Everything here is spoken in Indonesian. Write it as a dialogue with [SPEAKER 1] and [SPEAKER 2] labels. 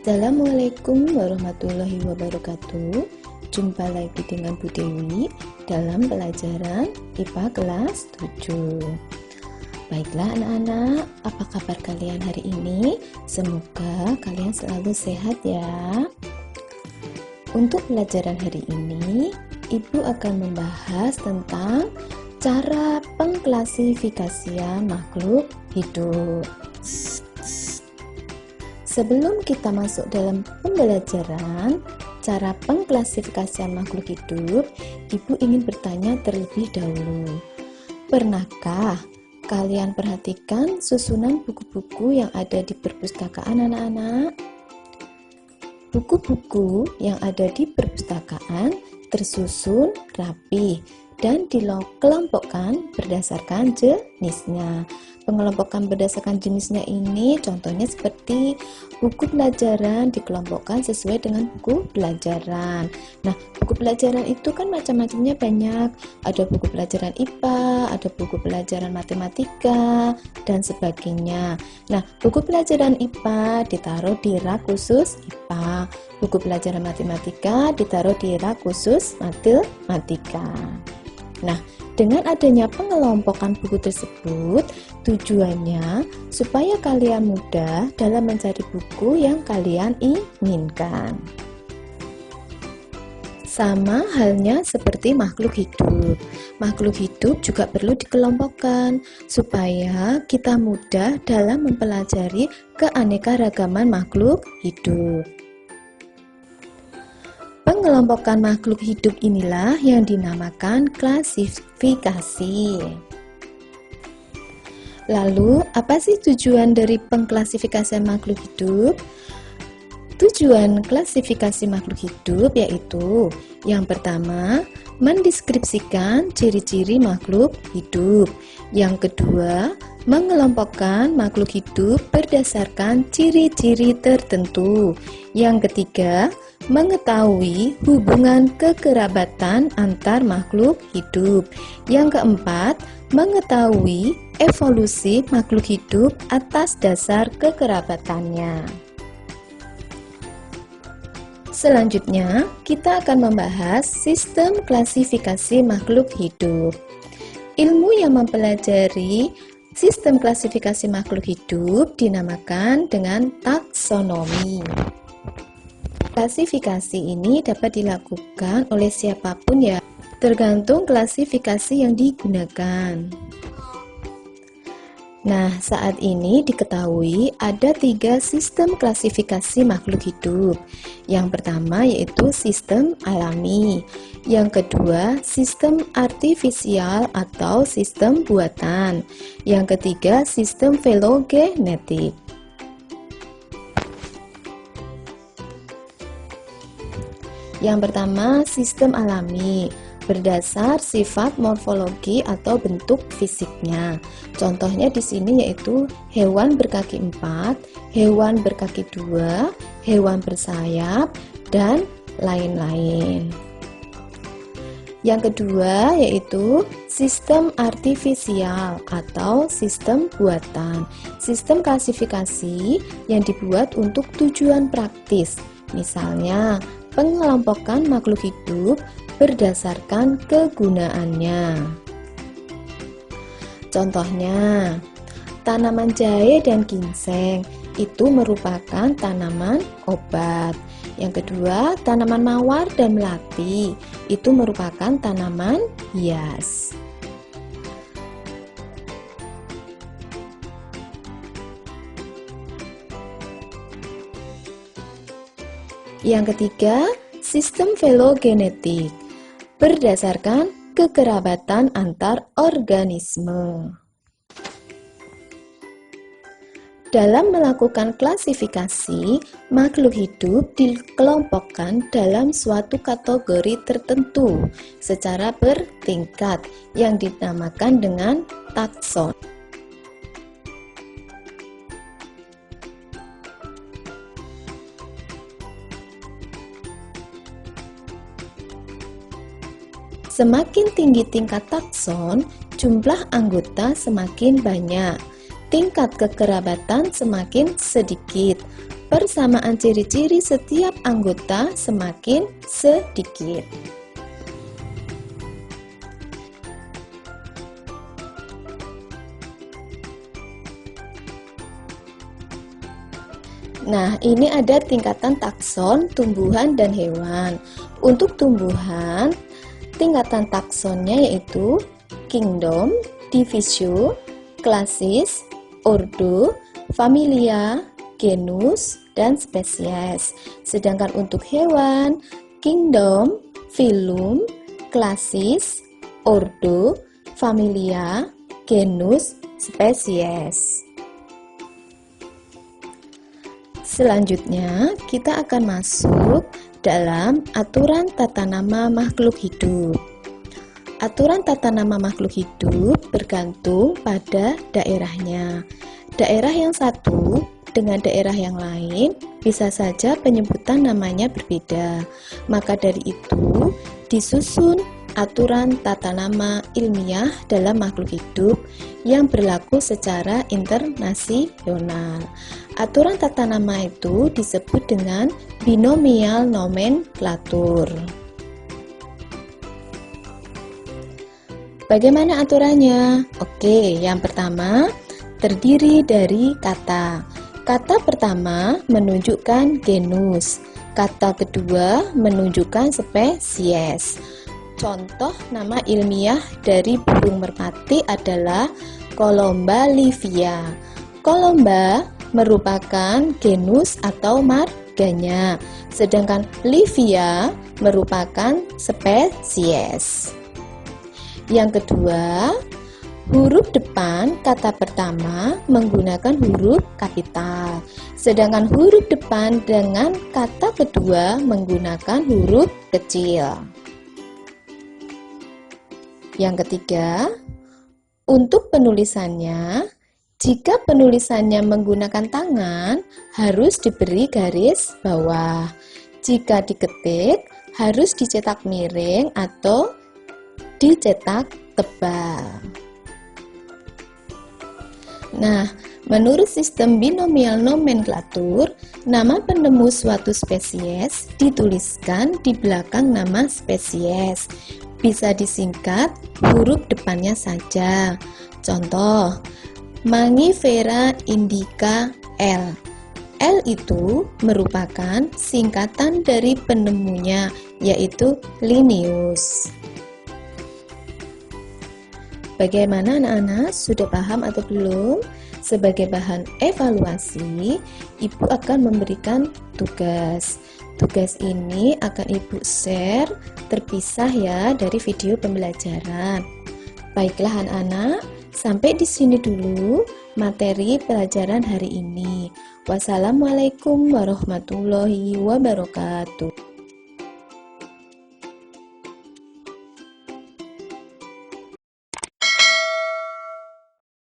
[SPEAKER 1] Assalamualaikum warahmatullahi wabarakatuh. Jumpa lagi dengan Bu Dewi dalam pelajaran IPA kelas 7. Baiklah anak-anak, apa kabar kalian hari ini? Semoga kalian selalu sehat ya. Untuk pelajaran hari ini, Ibu akan membahas tentang cara pengklasifikasian makhluk hidup. Sebelum kita masuk dalam pembelajaran cara pengklasifikasian makhluk hidup, Ibu ingin bertanya terlebih dahulu. Pernahkah kalian perhatikan susunan buku-buku yang ada di perpustakaan anak-anak? Buku-buku yang ada di perpustakaan tersusun rapi dan dikelompokkan berdasarkan jenisnya. Pengelompokan berdasarkan jenisnya ini contohnya seperti buku pelajaran dikelompokkan sesuai dengan buku pelajaran. Nah, buku pelajaran itu kan macam-macamnya banyak. Ada buku pelajaran IPA, ada buku pelajaran matematika, dan sebagainya. Nah, buku pelajaran IPA ditaruh di rak khusus IPA. Buku pelajaran matematika ditaruh di rak khusus matematika. Nah, dengan adanya pengelompokan buku tersebut, tujuannya supaya kalian mudah dalam mencari buku yang kalian inginkan. Sama halnya seperti makhluk hidup. Makhluk hidup juga perlu dikelompokkan supaya kita mudah dalam mempelajari keanekaragaman makhluk hidup. Pengelompokan makhluk hidup inilah yang dinamakan klasifikasi. Lalu, apa sih tujuan dari pengklasifikasian makhluk hidup? Tujuan klasifikasi makhluk hidup yaitu yang pertama, mendeskripsikan ciri-ciri makhluk hidup. Yang kedua, mengelompokkan makhluk hidup berdasarkan ciri-ciri tertentu. Yang ketiga, mengetahui hubungan kekerabatan antar makhluk hidup. Yang keempat, mengetahui evolusi makhluk hidup atas dasar kekerabatannya. Selanjutnya, kita akan membahas sistem klasifikasi makhluk hidup. Ilmu yang mempelajari sistem klasifikasi makhluk hidup dinamakan dengan taksonomi. Klasifikasi ini dapat dilakukan oleh siapapun ya, tergantung klasifikasi yang digunakan. Nah, saat ini diketahui ada 3 sistem klasifikasi makhluk hidup. Yang pertama yaitu sistem alami. Yang kedua, sistem artifisial atau sistem buatan. Yang ketiga, sistem filogenetik. Yang pertama, sistem alami, berdasar sifat morfologi atau bentuk fisiknya. Contohnya di sini yaitu hewan berkaki 4, hewan berkaki 2, hewan bersayap, dan lain-lain. Yang kedua yaitu sistem artifisial atau sistem buatan. Sistem klasifikasi yang dibuat untuk tujuan praktis. Misalnya, pengelompokan makhluk hidup berdasarkan kegunaannya. Contohnya, tanaman jahe dan ginseng itu merupakan tanaman obat. Yang kedua, tanaman mawar dan melati itu merupakan tanaman hias. Yang ketiga, sistem filogenetik, berdasarkan kekerabatan antar organisme. Dalam melakukan klasifikasi, makhluk hidup dikelompokkan dalam suatu kategori tertentu secara bertingkat yang dinamakan dengan takson. Semakin tinggi tingkat takson, jumlah anggota semakin banyak. tingkat kekerabatan semakin sedikit. persamaan ciri-ciri setiap anggota semakin sedikit. Nah, ini ada tingkatan takson, tumbuhan, dan hewan. Untuk tumbuhan, tingkatan taksonnya yaitu kingdom, divisio, klasis, ordo, familia, genus, dan spesies. Sedangkan untuk hewan, kingdom, phylum, klasis, ordo, familia, genus, spesies. Selanjutnya, kita akan masuk dalam aturan tata nama makhluk hidup. Aturan tata nama makhluk hidup bergantung pada daerahnya. Daerah yang satu dengan daerah yang lain bisa saja penyebutan namanya berbeda. Maka dari itu, disusun aturan tata nama ilmiah dalam makhluk hidup yang berlaku secara internasional. Aturan tata nama itu disebut dengan binomial nomenklatur. Bagaimana aturannya? Oke, yang pertama terdiri dari kata. Kata pertama menunjukkan genus, kata kedua menunjukkan spesies. Contoh nama ilmiah dari burung merpati adalah Colomba livia. Colomba merupakan genus atau marganya, sedangkan livia merupakan spesies. Yang kedua, huruf depan kata pertama menggunakan huruf kapital, sedangkan huruf depan dengan kata kedua menggunakan huruf kecil. Yang ketiga, untuk penulisannya, jika penulisannya menggunakan tangan, harus diberi garis bawah. Jika diketik, harus dicetak miring atau dicetak tebal. Nah, menurut sistem binomial nomenklatur, nama penemu suatu spesies dituliskan di belakang nama spesies. Bisa disingkat huruf depannya saja. Contoh, Mangifera indica L. L itu merupakan singkatan dari penemunya, yaitu Linnaeus. Bagaimana anak-anak? Sudah paham atau belum? Sebagai bahan evaluasi, Ibu akan memberikan tugas. Tugas ini akan Ibu share terpisah ya dari video pembelajaran. Baiklah anak-anak, sampai di sini dulu materi pelajaran hari ini. Wassalamualaikum warahmatullahi wabarakatuh.